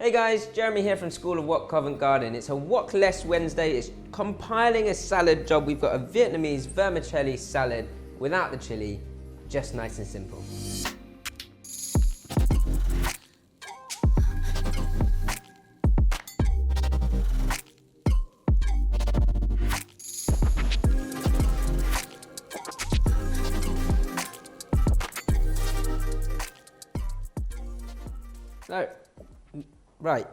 Hey guys, Jeremy here from School of Wok Covent Garden. It's a Wok Less Wednesday. It's compiling a salad job. We've got a Vietnamese vermicelli salad without the chili, just nice and simple. So, right.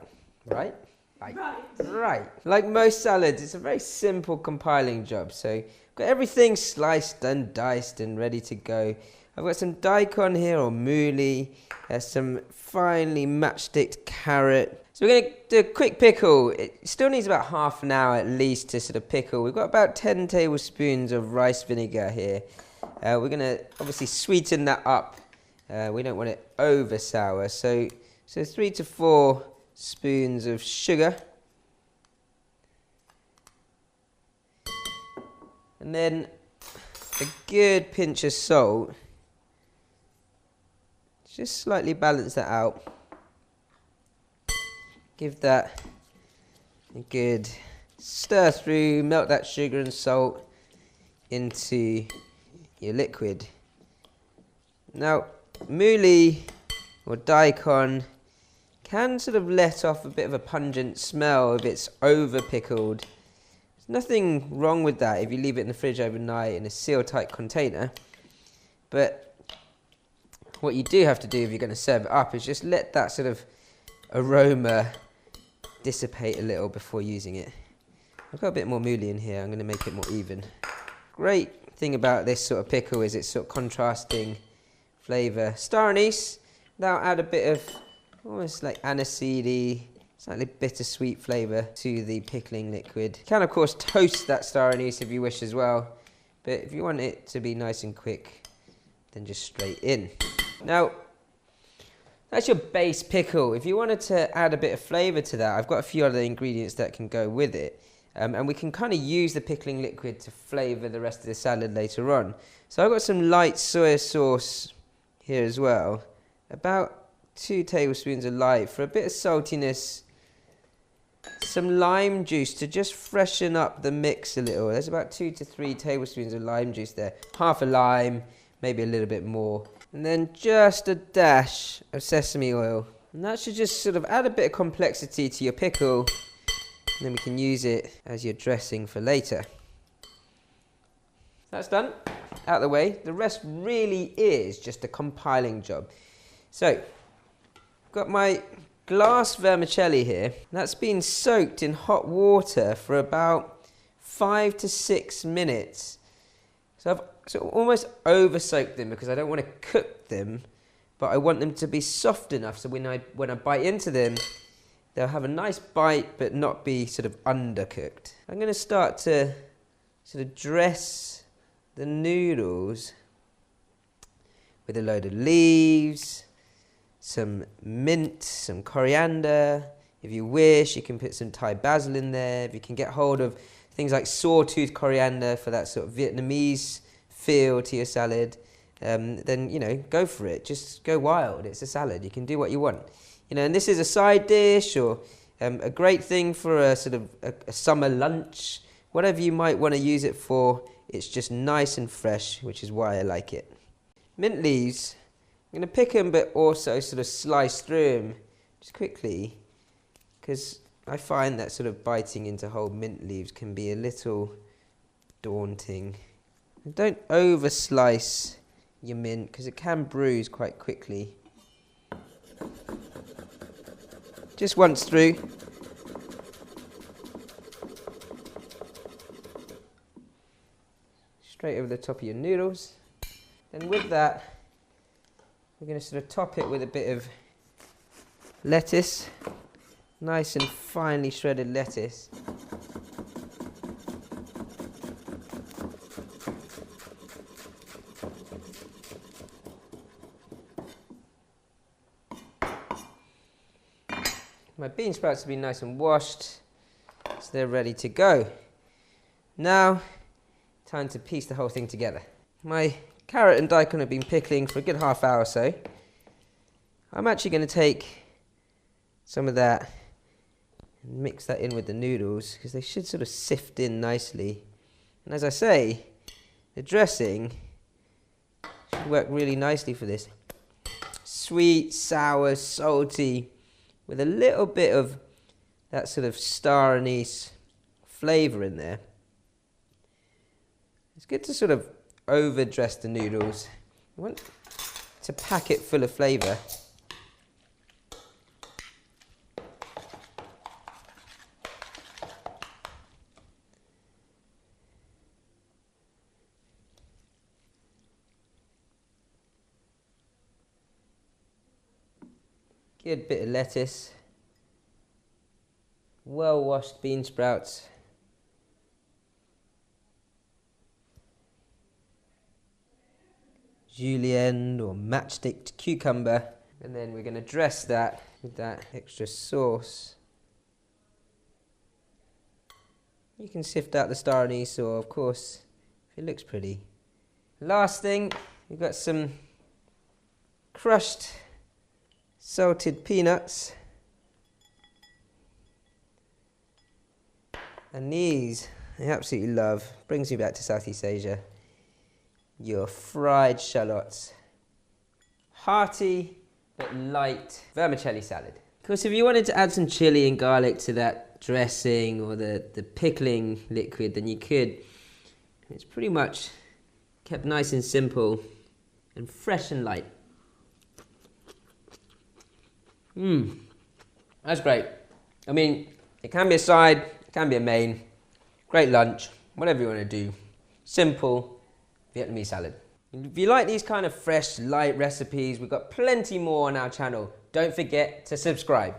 Like most salads, it's a very simple compiling job. So, got everything sliced and diced and ready to go. I've got some daikon here, or mouli, some finely matchsticked carrot. So we're going to do a quick pickle. It still needs about half an hour at least to sort of pickle. We've got about 10 tablespoons of rice vinegar here. We're going to obviously sweeten that up. We don't want it over sour. So 3 to 4 spoons of sugar. And then a good pinch of salt. Just slightly balance that out. Give that a good stir through, melt that sugar and salt into your liquid. Now, mouli or daikon can sort of let off a bit of a pungent smell if it's over pickled. There's nothing wrong with that if you leave it in the fridge overnight in a seal tight container. But what you do have to do if you're going to serve it up is just let that sort of aroma dissipate a little before using it. I've got a bit more mouli in here. I'm going to make it more even. Great thing about this sort of pickle is it's sort of contrasting flavour. Star anise, that'll add a bit of almost like aniseedy, slightly bittersweet flavour to the pickling liquid. You can of course toast that star anise if you wish as well, but if you want it to be nice and quick, then just straight in. Now, that's your base pickle. If you wanted to add a bit of flavour to that, I've got a few other ingredients that can go with it. And we can kind of use the pickling liquid to flavour the rest of the salad later on. So I've got some light soy sauce here as well. About 2 tablespoons of light for a bit of saltiness. Some lime juice to just freshen up the mix a little. There's about 2 to 3 tablespoons of lime juice there. Half a lime, maybe a little bit more. And then just a dash of sesame oil. And that should just sort of add a bit of complexity to your pickle. And then we can use it as your dressing for later. That's done. Out of the way. The rest really is just a compiling job. So, got my glass vermicelli here. That's been soaked in hot water for about 5 to 6 minutes. So I've sort of almost over soaked them because I don't want to cook them, but I want them to be soft enough so when I bite into them, they'll have a nice bite but not be sort of undercooked. I'm going to start to sort of dress the noodles with a load of leaves, some mint, some coriander. If you wish, you can put some Thai basil in there. If you can get hold of things like sawtooth coriander for that sort of Vietnamese feel to your salad, then, you know, go for it. Just go wild. It's a salad. You can do what you want. You know, and this is a side dish or a great thing for a sort of a summer lunch. Whatever you might want to use it for, it's just nice and fresh, which is why I like it. Mint leaves. I'm going to pick them, but also sort of slice through them just quickly, because I find that sort of biting into whole mint leaves can be a little daunting. And don't over slice your mint, because it can bruise quite quickly. Just once through. Straight over the top of your noodles. Then with that, we're going to sort of top it with a bit of lettuce, nice and finely shredded lettuce. My bean sprouts have been nice and washed, so they're ready to go. Now, time to piece the whole thing together. My carrot and daikon have been pickling for a good half hour or so. I'm actually going to take some of that and mix that in with the noodles, because they should sort of sift in nicely. And as I say, the dressing should work really nicely for this. Sweet, sour, salty, with a little bit of that sort of star anise flavour in there. It's good to sort of overdress the noodles. You want to pack it full of flavour. Good bit of lettuce, well washed bean sprouts, julienne or matchstick cucumber, and then we're going to dress that with that extra sauce. You can sift out the star anise, or of course, if it looks pretty. Last thing, we've got some crushed salted peanuts, and these I absolutely love. Brings me back to Southeast Asia. Your fried shallots. Hearty but light vermicelli salad. Of course, if you wanted to add some chili and garlic to that dressing or the pickling liquid, then you could. It's pretty much kept nice and simple and fresh and light. That's great. I mean, it can be a side, it can be a main. Great lunch, whatever you want to do. Simple Vietnamese salad. If you like these kind of fresh, light recipes, we've got plenty more on our channel. Don't forget to subscribe.